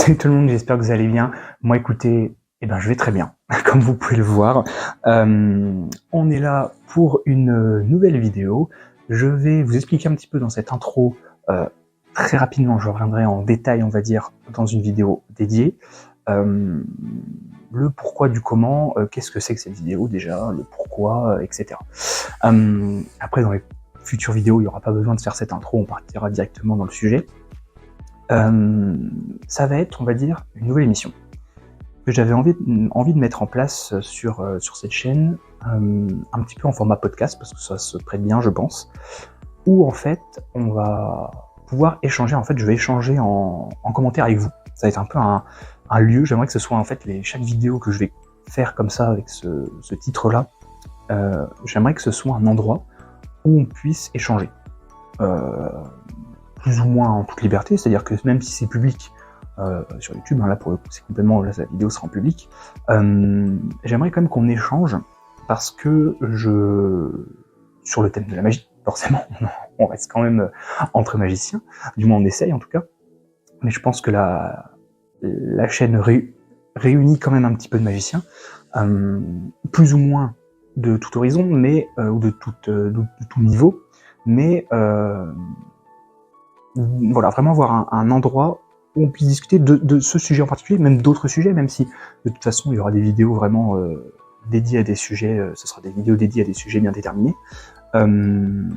Salut tout le monde, j'espère que vous allez bien. Moi écoutez, je vais très bien, comme vous pouvez le voir. On est là pour une nouvelle vidéo. Je vais vous expliquer un petit peu dans cette intro, très rapidement, je reviendrai en détail, on va dire, dans une vidéo dédiée. Le pourquoi du comment, qu'est-ce que c'est que cette vidéo déjà, le pourquoi, etc. Après, dans les futures vidéos, il n'y aura pas besoin de faire cette intro, on partira directement dans le sujet. Ça va être, on va dire, une nouvelle émission que j'avais envie de mettre en place sur cette chaîne, un petit peu en format podcast, parce que ça se prête bien, je pense, où en fait, on va pouvoir échanger, en fait, je vais échanger en commentaire avec vous. Ça va être un peu un lieu, j'aimerais que ce soit en fait chaque vidéo que je vais faire comme ça, avec ce titre-là, j'aimerais que ce soit un endroit où on puisse échanger. Plus ou moins en toute liberté, c'est-à-dire que même si c'est public sur YouTube, là pour le coup c'est complètement, là la vidéo sera en public, j'aimerais quand même qu'on échange, parce que sur le thème de la magie, forcément, on reste quand même entre magiciens, du moins on essaye en tout cas, mais je pense que la chaîne réunit quand même un petit peu de magiciens, plus ou moins de tout horizon, mais ou de tout niveau, mais voilà, vraiment avoir un endroit où on puisse discuter de ce sujet en particulier, même d'autres sujets, même si de toute façon il y aura des vidéos vraiment dédiées à des sujets, ce sera des vidéos dédiées à des sujets bien déterminés. Là de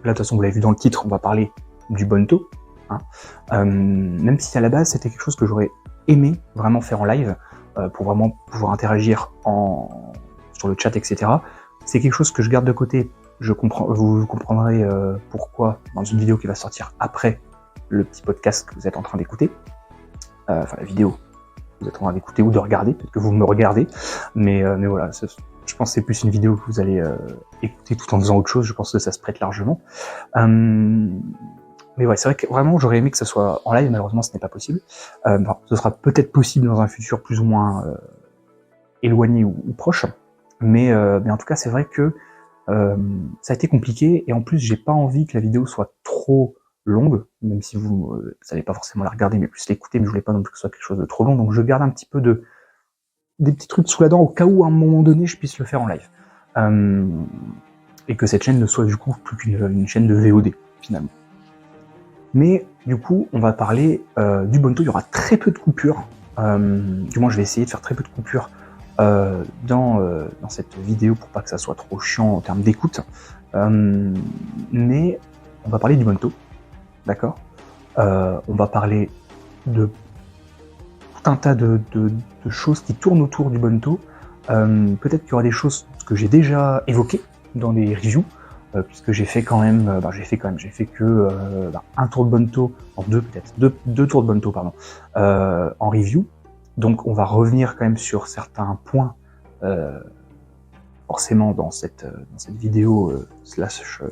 toute façon vous l'avez vu dans le titre, on va parler du Bonto, hein. Même si à la base c'était quelque chose que j'aurais aimé vraiment faire en live, pour vraiment pouvoir interagir sur le chat, etc. C'est quelque chose que je garde de côté. Vous comprendrez pourquoi dans une vidéo qui va sortir après le petit podcast que vous êtes en train d'écouter. Enfin, la vidéo que vous êtes en train d'écouter ou de regarder, peut-être que vous me regardez. Mais voilà, je pense que c'est plus une vidéo que vous allez écouter tout en faisant autre chose. Je pense que ça se prête largement. Mais ouais, c'est vrai que vraiment j'aurais aimé que ça soit en live, malheureusement ce n'est pas possible. Ce sera peut-être possible dans un futur plus ou moins éloigné ou proche. Mais en tout cas, c'est vrai que ça a été compliqué, et en plus j'ai pas envie que la vidéo soit trop longue, même si vous n'allez pas forcément la regarder mais plus l'écouter, mais je voulais pas non plus que ce soit quelque chose de trop long, donc je garde un petit peu des petits trucs sous la dent au cas où à un moment donné je puisse le faire en live. Et que cette chaîne ne soit du coup plus qu'une chaîne de VOD finalement. Mais du coup on va parler du Bonto, il y aura très peu de coupures, du moins je vais essayer de faire très peu de coupures dans cette vidéo pour pas que ça soit trop chiant en termes d'écoute, mais on va parler du Bonto, d'accord, on va parler de tout un tas de choses qui tournent autour du Bonto, peut-être qu'il y aura des choses que j'ai déjà évoquées dans les reviews, puisque j'ai fait quand même, j'ai fait que un tour de Bonto, deux tours de Bonto, pardon, en review. Donc on va revenir quand même sur certains points, forcément dans cette vidéo slash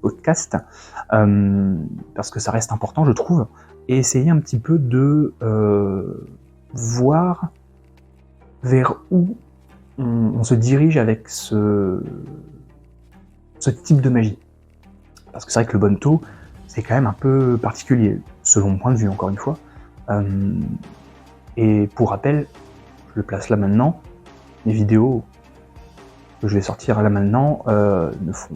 podcast, parce que ça reste important je trouve, et essayer un petit peu de voir vers où on se dirige avec ce type de magie. Parce que c'est vrai que le Bonto, c'est quand même un peu particulier, selon mon point de vue encore une fois. Et pour rappel, je le place là maintenant, les vidéos que je vais sortir là maintenant ne font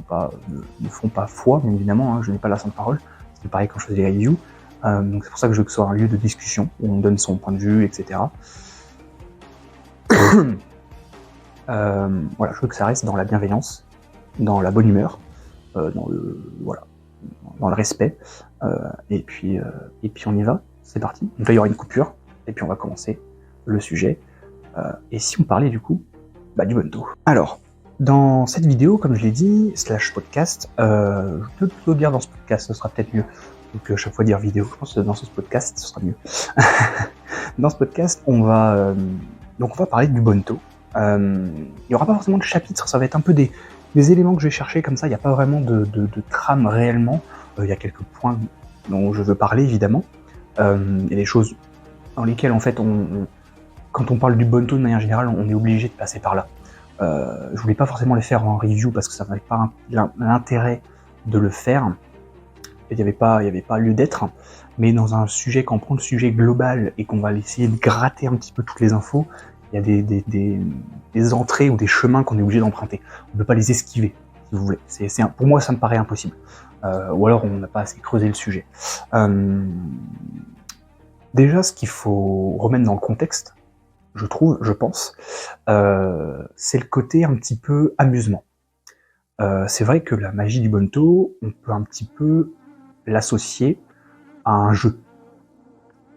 pas foi, bien évidemment, hein, je n'ai pas la sainte parole, c'est pareil quand je faisais les reviews, donc c'est pour ça que je veux que ce soit un lieu de discussion, où on donne son point de vue, etc. Voilà, je veux que ça reste dans la bienveillance, dans la bonne humeur, dans le respect, et puis on y va, c'est parti. Donc là il y aura une coupure, et puis on va commencer le sujet, et si on parlait du coup du Bonto. Alors, dans cette vidéo, comme je l'ai dit, slash podcast, je peux plutôt dire dans ce podcast, ce sera peut-être mieux, donc à chaque fois dire vidéo, je pense que dans ce podcast, ce sera mieux. Dans ce podcast, on va parler du Bonto. Il n'y aura pas forcément de chapitre, ça va être un peu des éléments que je vais chercher comme ça, il n'y a pas vraiment de trame réellement, il y a quelques points dont je veux parler évidemment, il y a des choses dans lesquelles en fait quand on parle du Bonto de manière générale, on est obligé de passer par là. Je voulais pas forcément les faire en review parce que ça n'avait pas l'intérêt de le faire, il n'y avait pas lieu d'être, mais dans un sujet, quand on prend le sujet global et qu'on va essayer de gratter un petit peu toutes les infos, il y a des entrées ou des chemins qu'on est obligé d'emprunter. On ne peut pas les esquiver, si vous voulez. Pour moi, ça me paraît impossible. Ou alors, on n'a pas assez creusé le sujet. Déjà, ce qu'il faut remettre dans le contexte, je pense, c'est le côté un petit peu amusement. C'est vrai que la magie du Bonto, on peut un petit peu l'associer à un jeu.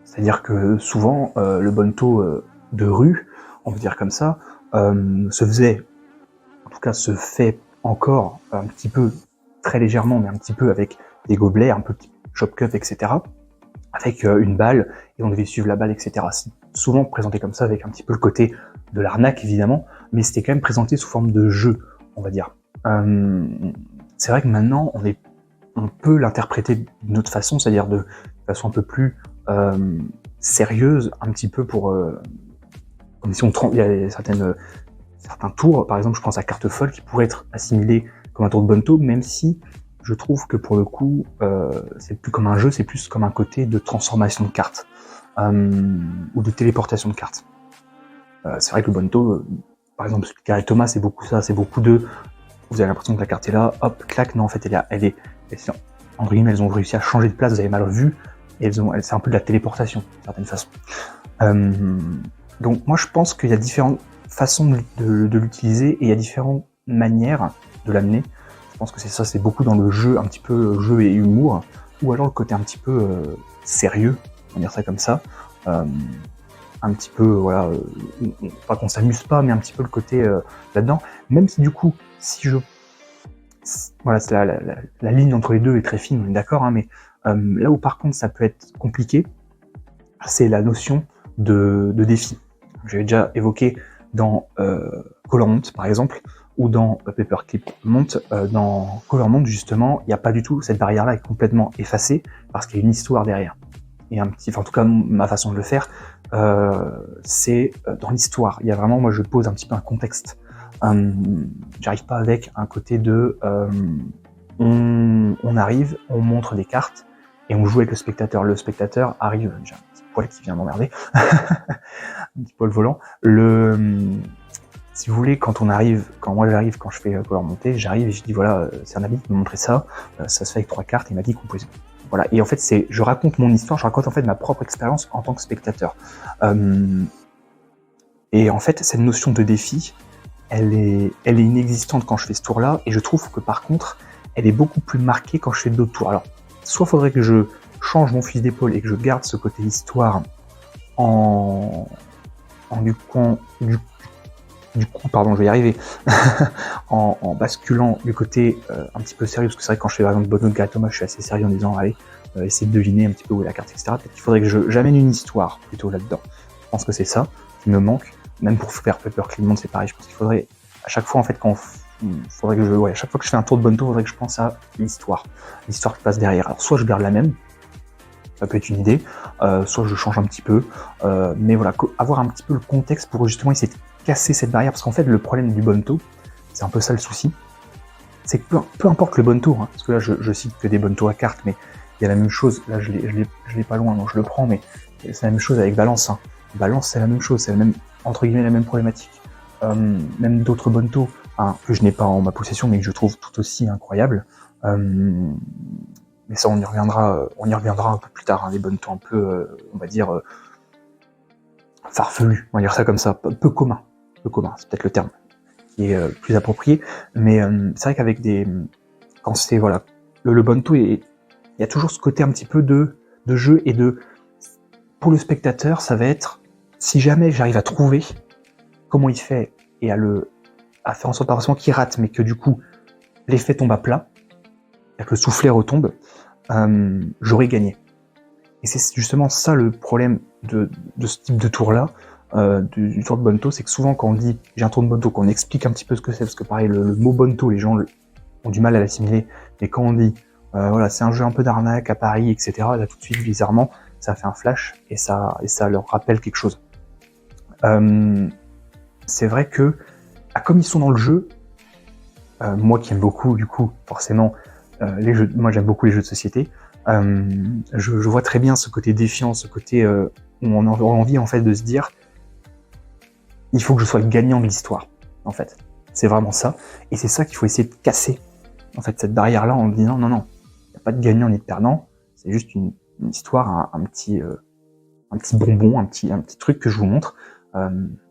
C'est-à-dire que souvent, le Bonto de rue, on peut dire comme ça, se faisait, en tout cas se fait encore un petit peu, très légèrement, mais un petit peu avec des gobelets, un peu chop cup, etc. Avec une balle, et on devait suivre la balle, etc. C'est souvent présenté comme ça, avec un petit peu le côté de l'arnaque, évidemment, mais c'était quand même présenté sous forme de jeu, on va dire. C'est vrai que maintenant, on peut l'interpréter d'une autre façon, c'est-à-dire de façon un peu plus sérieuse, un petit peu pour... comme si il y a certains tours, par exemple, je pense à carte folle, qui pourraient être assimilés comme un tour de Bonto, même si je trouve que pour le coup, c'est plus comme un jeu, c'est plus comme un côté de transformation de cartes, ou de téléportation de cartes. C'est vrai que le Bonto, par exemple, Carré Thomas, c'est beaucoup ça, c'est beaucoup de... Vous avez l'impression que la carte est là, hop, clac, non, en fait, entre guillemets, elles ont réussi à changer de place, vous avez mal vu, et c'est un peu de la téléportation, d'une certaine façon. Donc moi, je pense qu'il y a différentes façons de l'utiliser, et il y a différentes manières de l'amener. Je pense que c'est ça, c'est beaucoup dans le jeu, un petit peu jeu et humour, ou alors le côté un petit peu sérieux, on va dire ça comme ça. Un petit peu, voilà, pas qu'on s'amuse pas, mais un petit peu le côté là-dedans. Même si du coup, voilà, la ligne entre les deux est très fine, on est d'accord, hein, mais là où par contre ça peut être compliqué, c'est la notion de défi. J'avais déjà évoqué dans Colormont par exemple, ou dans Paperclip Monte. Dans Colormont justement, il n'y a pas du tout, cette barrière-là est complètement effacée parce qu'il y a une histoire derrière. Et en tout cas, ma façon de le faire, c'est dans l'histoire. Il y a vraiment, moi je pose un petit peu un contexte. J'arrive pas avec un côté de on arrive, on montre des cartes et on joue avec le spectateur. Le spectateur arrive, j'ai un petit poil qui vient m'emmerder, un petit poil volant. Si vous voulez, quand moi j'arrive, quand je fais Power Monter, j'arrive et je dis voilà, c'est un ami qui m'a montré ça, ça se fait avec 3 cartes, il m'a dit composer. Voilà, et en fait je raconte mon histoire, je raconte en fait ma propre expérience en tant que spectateur. Et en fait, cette notion de défi, elle est inexistante quand je fais ce tour-là, et je trouve que par contre, elle est beaucoup plus marquée quand je fais d'autres tours. Alors, soit il faudrait que je change mon fusil d'épaule et que je garde ce côté histoire du coup, pardon, je vais y arriver, en basculant du côté un petit peu sérieux, parce que c'est vrai que quand je fais par exemple Bonneau de Carré Thomas, je suis assez sérieux en disant allez, essayer de deviner un petit peu où est la carte, etc. Peut-être qu'il faudrait que j'amène une histoire plutôt là-dedans. Je pense que c'est ça qui me manque. Même pour faire Paperclip Monte, c'est pareil. Je pense qu'il faudrait à chaque fois en fait à chaque fois que je fais un tour de Bonto, il faudrait que je pense à l'histoire qui passe derrière. Alors soit je garde la même, ça peut être une idée, soit je change un petit peu, mais voilà, avoir un petit peu le contexte pour justement essayer de casser cette barrière, parce qu'en fait le problème du Bonto, c'est un peu ça le souci, c'est que peu importe le Bonto, hein, parce que là je cite que des Bonto à cartes, mais il y a la même chose, là je l'ai pas loin, donc je le prends, mais c'est la même chose avec Balance. Hein. Balance c'est la même chose, c'est entre guillemets la même problématique. Même d'autres Bonto, hein, que je n'ai pas en ma possession, mais que je trouve tout aussi incroyable. Mais ça, on y reviendra un peu plus tard, hein, les Bonto un peu, on va dire, farfelus, on va dire ça comme ça, peu commun, c'est peut-être le terme qui est plus approprié, mais c'est vrai qu'avec quand c'est, voilà, le Bonto, il y a toujours ce côté un petit peu de jeu et pour le spectateur, ça va être, si jamais j'arrive à trouver comment il fait et à faire en sorte pas forcément qu'il rate, mais que du coup, l'effet tombe à plat, et que le soufflet retombe, j'aurais gagné. Et c'est justement ça le problème de ce type de tour-là, du tour de Bonto, c'est que souvent quand on dit j'ai un tour de Bonto, qu'on explique un petit peu ce que c'est, parce que pareil, le mot Bonto, les gens ont du mal à l'assimiler, mais quand on dit voilà, c'est un jeu un peu d'arnaque à Paris, etc., là tout de suite, bizarrement, ça fait un flash et ça leur rappelle quelque chose. C'est vrai que, comme ils sont dans le jeu, moi qui aime beaucoup, du coup, forcément, moi j'aime beaucoup les jeux de société, Je vois très bien ce côté défiant, ce côté où on a envie en fait de se dire il faut que je sois le gagnant de l'histoire, en fait. C'est vraiment ça. Et c'est ça qu'il faut essayer de casser, en fait, cette barrière-là, en disant non, il n'y a pas de gagnant ni de perdant, c'est juste une histoire, un petit bonbon, un petit truc que je vous montre.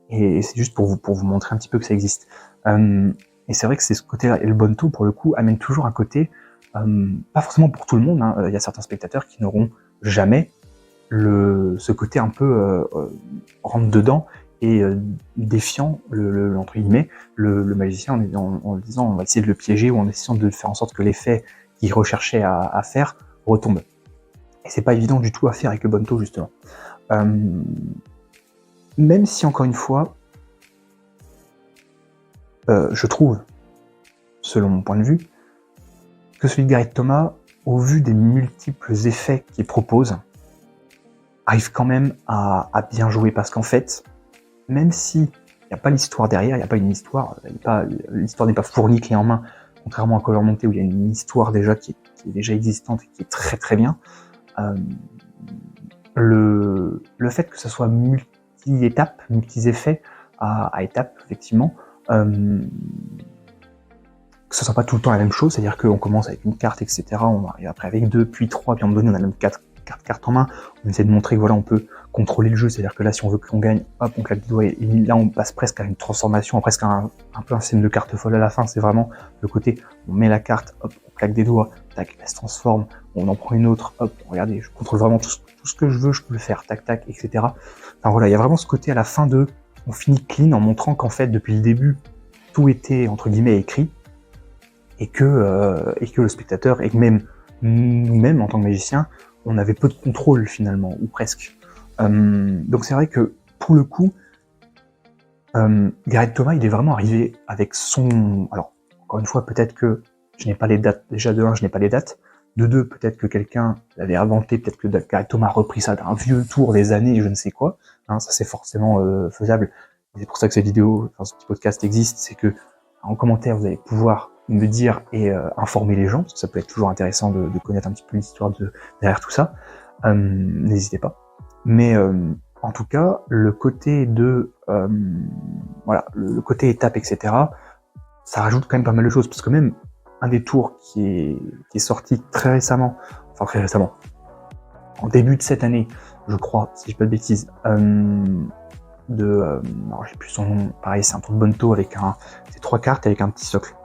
Et c'est juste pour vous montrer un petit peu que ça existe. Et c'est vrai que c'est ce côté-là. Et le Bonto, pour le coup, amène toujours un côté, pas forcément pour tout le monde, hein. Il y a certains spectateurs qui n'auront jamais ce côté un peu rentre dedans et défiant entre guillemets le magicien en disant on va essayer de le piéger ou en essayant de faire en sorte que l'effet qu'il recherchait à faire retombe. Et c'est pas évident du tout à faire avec le Bonto justement. Même si encore une fois je trouve, selon mon point de vue, que celui de Gareth Thomas, au vu des multiples effets qu'il propose, arrive quand même à bien jouer, parce qu'en fait, même si il n'y a pas l'histoire derrière, il n'y a pas une histoire, l'histoire n'est pas fournie clé en main, contrairement à Color Monte où il y a une histoire déjà qui est déjà existante et qui est très très bien. Le fait que ça soit multi-étapes, multi-effets à étapes, effectivement, que ce soit pas tout le temps la même chose, c'est-à-dire qu'on commence avec une carte, etc., on arrive après avec 2, puis 3, puis à un moment donné on a même 4 cartes en main, on essaie de montrer que voilà, on peut contrôler le jeu, c'est-à-dire que là, si on veut qu'on gagne, hop, on claque des doigts, et là, on passe presque à une transformation, presque un peu un système de carte folle à la fin, c'est vraiment le côté, on met la carte, hop, on claque des doigts, tac, elle se transforme, on en prend une autre, hop, regardez, je contrôle vraiment tout ce que je veux, je peux le faire, tac, tac, etc. Enfin voilà, il y a vraiment ce côté à la fin on finit clean en montrant qu'en fait, depuis le début, tout était, entre guillemets, écrit, et que le spectateur, et même nous-mêmes, en tant que magiciens, on avait peu de contrôle finalement, ou presque. Donc c'est vrai que, pour le coup, Gareth Thomas, il est vraiment arrivé avec son... Alors, encore une fois, peut-être que je n'ai pas les dates, déjà de 1, je n'ai pas les dates, de 2, peut-être que quelqu'un l'avait inventé, peut-être que Gareth Thomas a repris ça d'un vieux tour des années, je ne sais quoi, hein, ça c'est forcément faisable, et c'est pour ça que cette vidéo, enfin ce petit podcast existe, c'est que en commentaire vous allez pouvoir me dire et informer les gens, parce que ça peut être toujours intéressant de connaître un petit peu l'histoire derrière tout ça, n'hésitez pas. Mais en tout cas, le côté de voilà, le côté étape, etc., ça rajoute quand même pas mal de choses, parce que même un des tours qui est sorti très récemment, en début de cette année, je crois, si je dis pas de bêtises, alors j'ai plus son nom, pareil, c'est un tour de Bonto avec c'est 3 cartes avec un petit socle,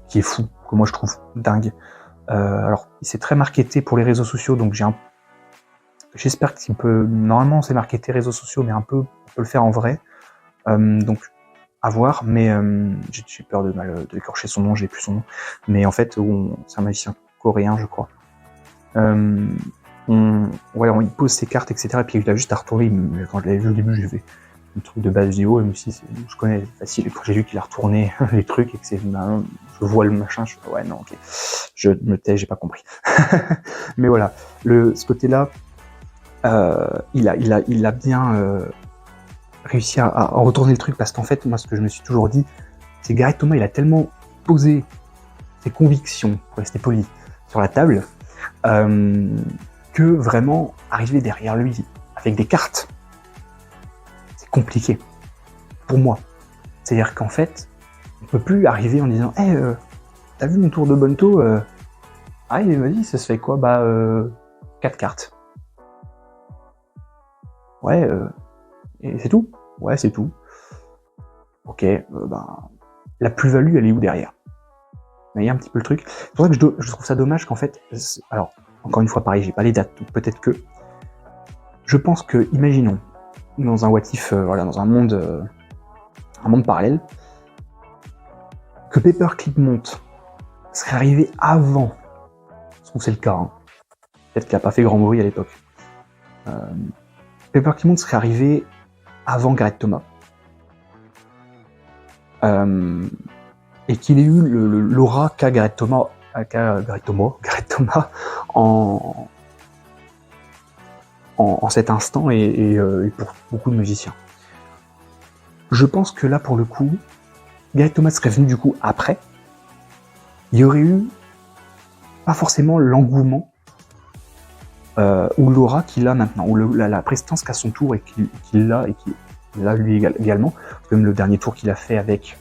qui est fou, que moi je trouve dingue. Alors, c'est très marketé pour les réseaux sociaux, donc j'espère qu'il peut... Normalement, c'est marketé réseaux sociaux, mais on peut le faire en vrai. Donc, à voir, mais j'ai peur de écorcher son nom, j'ai plus son nom. Mais en fait, c'est un magicien coréen, je crois. Il pose ses cartes, etc. Et puis il a juste à retourner. Quand je l'avais vu au début, j'ai fait un truc de base vidéo, et je me suis dit, je connais, c'est facile. Et quand j'ai vu qu'il a retourné les trucs et que je vois le machin, je fais ouais, non, ok. Je me tais, j'ai pas compris. Mais voilà, ce côté-là, il a bien réussi à retourner le truc, parce qu'en fait, moi, ce que je me suis toujours dit, c'est Gareth Thomas, il a tellement posé ses convictions, pour rester poli, sur la table, que vraiment, arriver derrière lui avec des cartes, c'est compliqué, pour moi. C'est-à-dire qu'en fait, on peut plus arriver en disant hey, t'as vu mon tour de Bonto allez, vas-y, ça se fait quoi? 4 cartes. Ouais, et c'est tout? Ouais, c'est tout. Ok, la plus-value, elle est où derrière? Il y a un petit peu le truc. C'est pour ça que je trouve ça dommage qu'en fait... Alors, encore une fois, pareil, j'ai pas les dates, donc peut-être que... Je pense que, imaginons, dans un what if, dans un monde parallèle, que Paperclip Monte serait arrivé avant, je trouve que c'est le cas, hein. Peut-être qu'il a pas fait grand bruit à l'époque. Paperclip Monte serait arrivé avant Gareth Thomas, et qu'il ait eu l'aura qu'a Gareth Thomas en cet instant, et pour beaucoup de magiciens. Je pense que là, pour le coup, Gareth Thomas serait venu du coup après. Il y aurait eu pas forcément l'engouement ou l'aura qu'il a maintenant, ou la prestance qu'a son tour et qu'il a, et qu'il a lui également, comme le dernier tour qu'il a fait avec...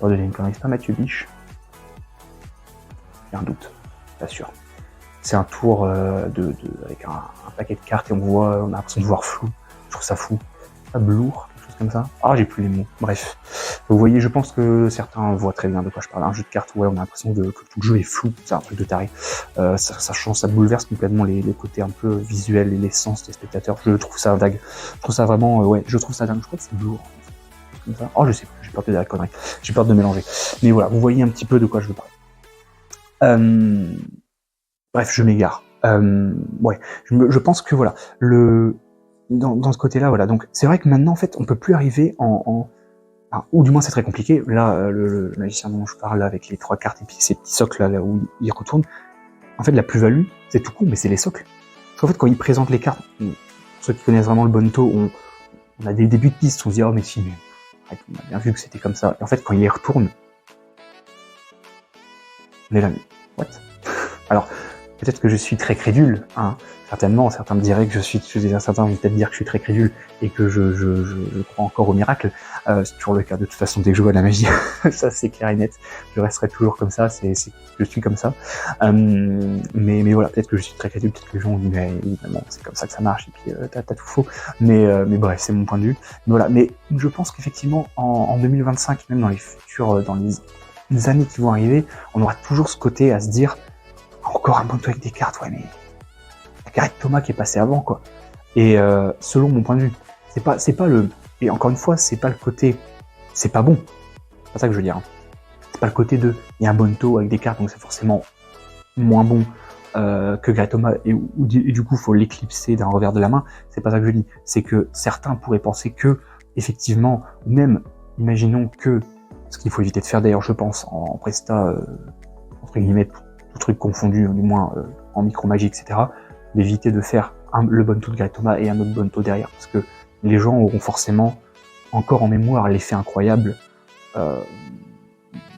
Pardonnez, ne connaissez pas Mathieu Biche? J'ai un doute, pas sûr. C'est un tour avec un paquet de cartes et on a l'impression de voir flou. Je trouve ça fou. Ablour, quelque chose comme ça. Ah, j'ai plus les mots. Bref. Vous voyez, je pense que certains voient très bien de quoi je parle. Un jeu de cartes, ouais, on a l'impression que tout le jeu est flou. C'est un truc de taré. Ça change, ça bouleverse complètement les côtés un peu visuels et les sens des spectateurs. Je trouve ça dingue. Je trouve ça vraiment, ouais, je trouve ça dingue. Je crois que c'est Blour. Comme ça. Oh, je sais plus, j'ai peur de dire la connerie. J'ai peur de mélanger. Mais voilà, vous voyez un petit peu de quoi je veux parler. Bref, je m'égare. Ouais, je pense que voilà, dans ce côté-là, voilà. Donc, c'est vrai que maintenant, en fait, on peut plus arriver ou du moins c'est très compliqué. Là, le magicien dont je parle, là, avec les 3 cartes et puis ces petits socles là où il retourne. En fait, la plus-value, c'est tout con, mais c'est les socles. Parce qu'en fait, quand il présente les cartes, ceux qui connaissent vraiment le Bonto, on a des débuts de piste, on se dit, oh, mais si, mais on a bien vu que c'était comme ça. Et en fait, quand il les retourne, on est là, what? Alors, peut-être que je suis très crédule, hein. Certainement, certains me diraient que certains vont peut-être dire que je suis très crédule et que je crois encore au miracle. C'est toujours le cas. De toute façon, dès que je vois de la magie, ça c'est clair et net. Je resterai toujours comme ça. Je suis comme ça. Mais voilà, peut-être que je suis très crédule, peut-être que les gens vont dire, mais évidemment, c'est comme ça que ça marche et puis t'as tout faux. Mais bref, c'est mon point de vue. Mais voilà. Mais je pense qu'effectivement, en 2025, même dans les futurs, dans les années qui vont arriver, on aura toujours ce côté à se dire, encore un Bonto avec des cartes, ouais, mais la carte Thomas qui est passée avant, quoi. Et selon mon point de vue, c'est pas le, et encore une fois, c'est pas le côté, c'est pas bon. C'est pas ça que je veux dire. Hein. C'est pas le côté de, il y a un Bonto avec des cartes, donc c'est forcément moins bon que Great Thomas, et du coup, faut l'éclipser d'un revers de la main. C'est pas ça que je dis. C'est que certains pourraient penser que, effectivement, même, imaginons que, ce qu'il faut éviter de faire d'ailleurs, je pense, en presta, entre guillemets, tout truc confondu, du moins en micro-magie, etc., d'éviter de faire le Bonto de Great Thomas et un autre Bonto derrière, parce que les gens auront forcément encore en mémoire l'effet incroyable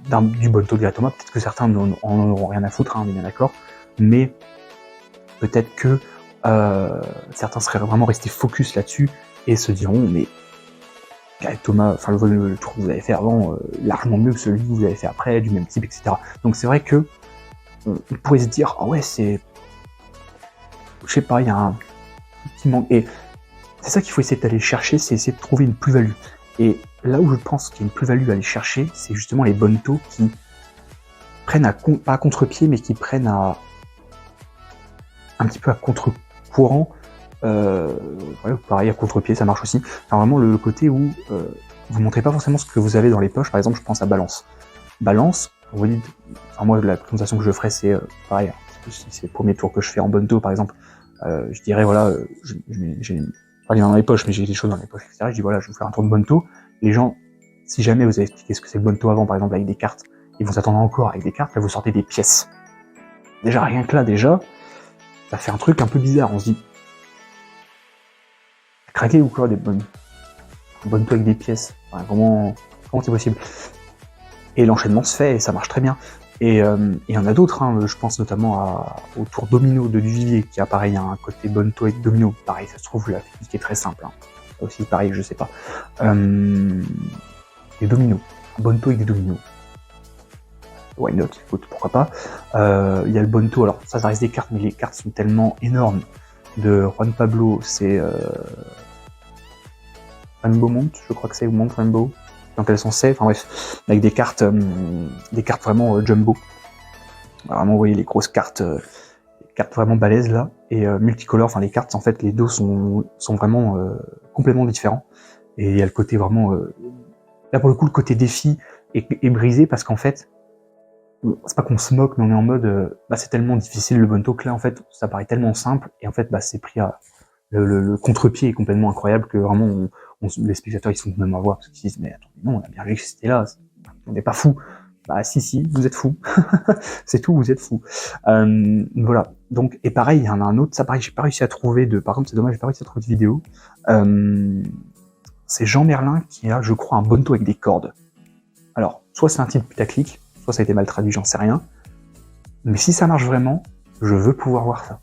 du Bonto de Great Thomas. Peut-être que certains en auront rien à foutre, hein, on est bien d'accord, mais peut-être que certains seraient vraiment restés focus là-dessus et se diront, mais Great Thomas, enfin le tour que vous avez fait avant, largement mieux que celui que vous avez fait après, du même type, etc. Donc c'est vrai que on pourrait se dire, ah ouais, c'est... Je sais pas, il y a un petit manque. Et c'est ça qu'il faut essayer d'aller chercher, c'est essayer de trouver une plus-value. Et là où je pense qu'il y a une plus-value à aller chercher, c'est justement les Bonto qui prennent pas à contre-pied, mais qui prennent un petit peu à contre-courant. Pareil, à contre-pied, ça marche aussi. Enfin, vraiment le côté où vous montrez pas forcément ce que vous avez dans les poches. Par exemple, je pense à Balance. Balance, vous dites, enfin, moi, la présentation que je ferai, c'est pareil. Si c'est le premier tour que je fais en Bonto, par exemple, je dirais, voilà, j'ai pas les mains dans les poches, mais j'ai des choses dans les poches, etc. Je dis, voilà, je vais vous faire un tour de Bonto. Les gens, si jamais vous avez expliqué ce que c'est le Bonto avant, par exemple, avec des cartes, ils vont s'attendre encore avec des cartes, là, vous sortez des pièces. Déjà, rien que là, ça fait un truc un peu bizarre. On se dit, craqué ou quoi, des Bonto avec des pièces. Enfin, comment c'est possible? Et l'enchaînement se fait et ça marche très bien. Et il y en a d'autres, hein, je pense notamment au tour Domino de Duvivier, qui a pareil un côté Bonto avec Domino. Pareil, ça se trouve, la technique est très simple. Hein. Ça aussi, pareil, je sais pas. Des Dominos. Un Bonto avec des Dominos. Why not? Écoute, pourquoi pas. Il y a le Bonto, alors ça reste des cartes, mais les cartes sont tellement énormes. De Juan Pablo, c'est Rainbow Mount, je crois que c'est, ou Mount Rainbow. Dans quel sens c'est, enfin bref, avec des cartes vraiment jumbo. Vraiment, vous voyez les grosses cartes vraiment balèzes là, et multicolores, enfin les cartes, en fait, les dos sont vraiment complètement différents. Et il y a le côté vraiment... là, pour le coup, le côté défi est brisé, parce qu'en fait, c'est pas qu'on se moque, mais on est en mode, c'est tellement difficile le Bonto, que là, en fait, ça paraît tellement simple, et en fait, c'est pris à... Le contre-pied est complètement incroyable, que vraiment, les spectateurs, ils sont même à voir, parce qu'ils disent, mais attendez, non, on a bien vu que c'était là, on n'est pas fou. Bah si, vous êtes fou. C'est tout, vous êtes fou. Voilà. Donc, et pareil, il y en a un autre, ça pareil, j'ai pas réussi à trouver par contre, c'est dommage, j'ai pas réussi à trouver de vidéo. C'est Jean Merlin qui a, je crois, un Bonto avec des cordes. Alors, soit c'est un titre putaclic, soit ça a été mal traduit, j'en sais rien. Mais si ça marche vraiment, Je veux pouvoir voir ça.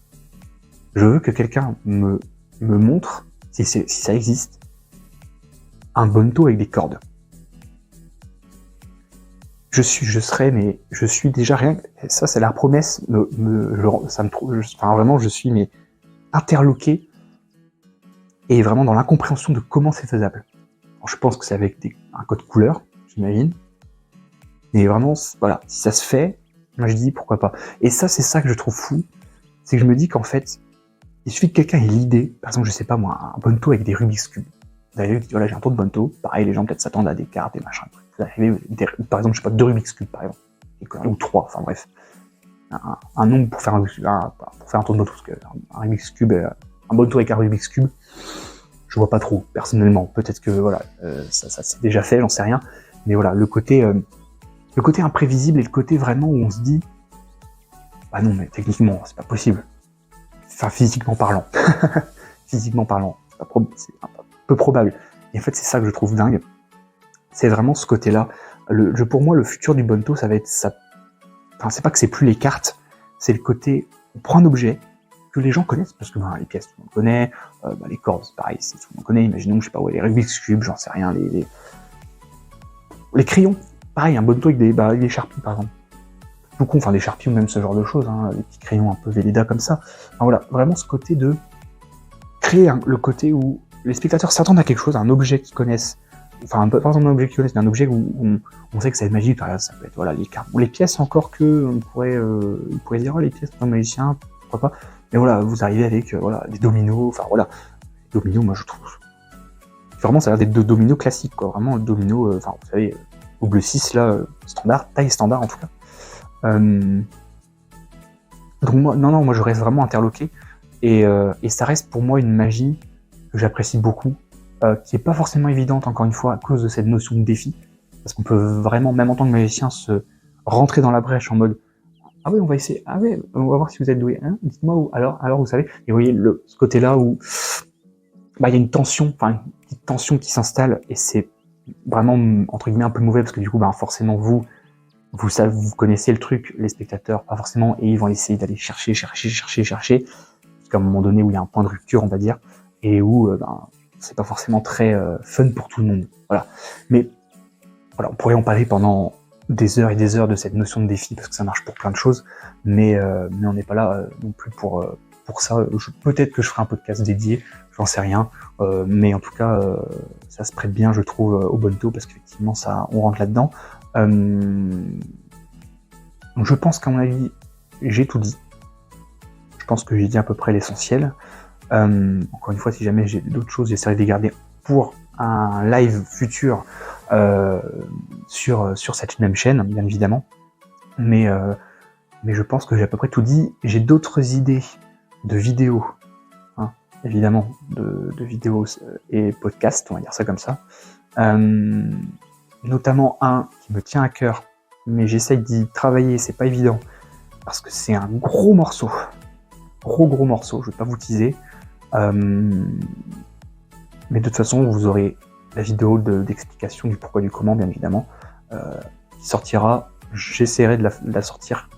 Je veux que quelqu'un me montre, si ça existe, un bonto avec des cordes. Je suis déjà rien. Ça, c'est la promesse. Ça me trouve. Enfin, vraiment, je suis interloqué et vraiment dans l'incompréhension de comment c'est faisable. Alors, je pense que c'est avec un code couleur, j'imagine. Et vraiment, voilà, si ça se fait, moi je dis pourquoi pas. Et ça, c'est ça que je trouve fou, c'est que je me dis qu'en fait, il suffit que quelqu'un ait l'idée, par exemple, je sais pas moi, un bonto avec des Rubik's Cube. D'ailleurs, voilà, j'ai un tour de bonto, pareil, les gens peut-être s'attendent à des cartes, des machins. Par exemple, je sais pas, 2 Rubik's Cube, par exemple, ou 3, enfin bref. Un nombre pour faire un tour de bonto, parce qu'un Rubik's Cube, un bonto avec un Rubik's Cube, je vois pas trop, personnellement. Peut-être que voilà, ça c'est déjà fait, j'en sais rien. Mais voilà, le côté imprévisible et le côté vraiment où on se dit, bah non, mais techniquement, c'est pas possible. Enfin, physiquement parlant. Physiquement parlant, c'est un peu probable. Et en fait, c'est ça que je trouve dingue. C'est vraiment ce côté-là. Pour moi, le futur du bonto, ça va être ça. Enfin, c'est pas que c'est plus les cartes, c'est le côté, on prend un objet que les gens connaissent, parce que les pièces, tout le monde connaît, les cordes, c'est pareil, tout le monde connaît, imaginons, je sais pas, les Rubik's Cube, j'en sais rien, les crayons, pareil, un bonto avec des Sharpies, par exemple. Tout con, enfin des Sharpies ou même ce genre de choses, hein, des petits crayons un peu Velleda comme ça. Enfin, voilà, vraiment ce côté de créer le côté où les spectateurs s'attendent à quelque chose, à un objet qu'ils connaissent, enfin pas forcément un objet qu'ils connaissent, mais un objet où on sait que ça va être magique, par exemple, ça peut être voilà, les cartes, ou les pièces encore que on pourrait dire, oh, les pièces pour un magicien, pourquoi pas, mais voilà, vous arrivez avec voilà, des dominos, enfin voilà, les dominos, moi je trouve, vraiment ça a l'air d'être de dominos classiques, quoi, vraiment le domino, enfin vous savez, double 6 là, standard, taille standard en tout cas. Donc moi je reste vraiment interloqué et ça reste pour moi une magie que j'apprécie beaucoup, qui est pas forcément évidente encore une fois à cause de cette notion de défi, parce qu'on peut vraiment même en tant que magicien se rentrer dans la brèche en mode ah oui on va essayer, ah oui on va voir si vous êtes doué, hein, dites-moi où, alors vous savez, et vous voyez ce côté là où il y a une tension, enfin une petite tension qui s'installe et c'est vraiment entre guillemets un peu mauvais parce que du coup forcément vous connaissez le truc, les spectateurs, pas forcément, et ils vont essayer d'aller chercher, jusqu'à un moment donné où il y a un point de rupture, on va dire, et où c'est pas forcément très fun pour tout le monde. Voilà. Mais voilà, on pourrait en parler pendant des heures et des heures de cette notion de défi, parce que ça marche pour plein de choses, mais on n'est pas là non plus pour ça. Peut-être que je ferai un podcast dédié, j'en sais rien, mais en tout cas, ça se prête bien, je trouve, au bonto, parce qu'effectivement, on rentre là-dedans. Donc je pense qu'à mon avis, j'ai tout dit. Je pense que j'ai dit à peu près l'essentiel. Encore une fois, si jamais j'ai d'autres choses, j'essaierai de les garder pour un live futur sur cette même chaîne, bien évidemment. Mais je pense que j'ai à peu près tout dit. J'ai d'autres idées de vidéos, hein, évidemment, de vidéos et podcasts, on va dire ça comme ça. Notamment un qui me tient à cœur, mais j'essaye d'y travailler, c'est pas évident, parce que c'est un gros morceau. Gros morceau, je vais pas vous teaser. Mais de toute façon, vous aurez la vidéo d'explication du pourquoi du comment, bien évidemment, qui sortira. J'essaierai de la sortir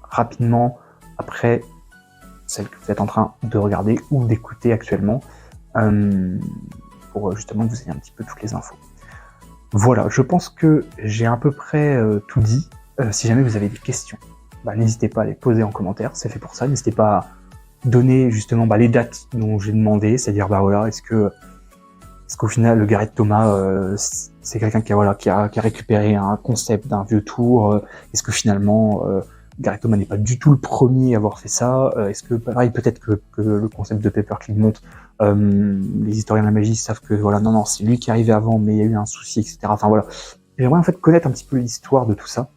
rapidement après celle que vous êtes en train de regarder ou d'écouter actuellement, pour justement que vous ayez un petit peu toutes les infos. Voilà, je pense que j'ai à peu près tout dit. Si jamais vous avez des questions, n'hésitez pas à les poser en commentaire, c'est fait pour ça. N'hésitez pas à donner justement les dates dont j'ai demandé, c'est-à-dire voilà, est-ce qu'au final le Gareth Thomas c'est quelqu'un qui a récupéré un concept d'un vieux tour, est-ce que finalement Gareth Thomas n'est pas du tout le premier à avoir fait ça, est-ce que pareil peut-être que le concept de Paperclip monte, les historiens de la magie savent que voilà non c'est lui qui est arrivé avant mais il y a eu un souci, etc. Enfin voilà, j'aimerais en fait connaître un petit peu l'histoire de tout ça,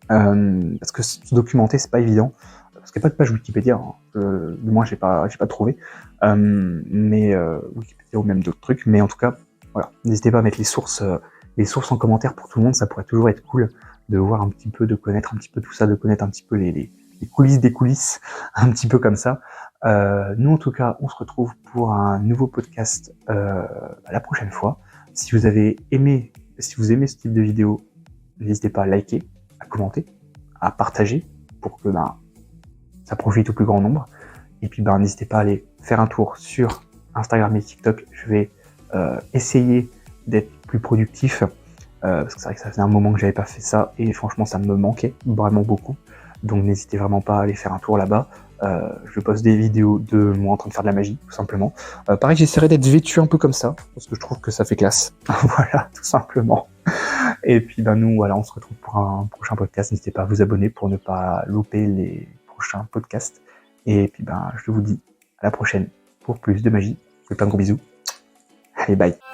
parce que se documenter c'est pas évident, parce qu'il n'y a pas de page Wikipédia, hein. Du moins j'ai pas trouvé, mais Wikipédia ou même d'autres trucs, mais en tout cas voilà, n'hésitez pas à mettre les sources en commentaire pour tout le monde, ça pourrait toujours être cool de voir un petit peu, de connaître un petit peu tout ça, de connaître un petit peu les coulisses des coulisses, un petit peu comme ça. Nous en tout cas, on se retrouve pour un nouveau podcast la prochaine fois. Si vous aimez ce type de vidéo, n'hésitez pas à liker, à commenter, à partager pour que ça profite au plus grand nombre. Et puis n'hésitez pas à aller faire un tour sur Instagram et TikTok. Je vais essayer d'être plus productif, parce que c'est vrai que ça faisait un moment que j'avais pas fait ça, et franchement ça me manquait vraiment beaucoup. Donc n'hésitez vraiment pas à aller faire un tour là-bas. Je poste des vidéos de moi en train de faire de la magie, tout simplement. Pareil, j'essaierai d'être vêtu un peu comme ça, parce que je trouve que ça fait classe. Voilà, tout simplement. Et puis nous, voilà, on se retrouve pour un prochain podcast. N'hésitez pas à vous abonner pour ne pas louper les prochains podcasts. Et puis je vous dis à la prochaine pour plus de magie. Je vous fais plein de gros bisous. Allez, bye.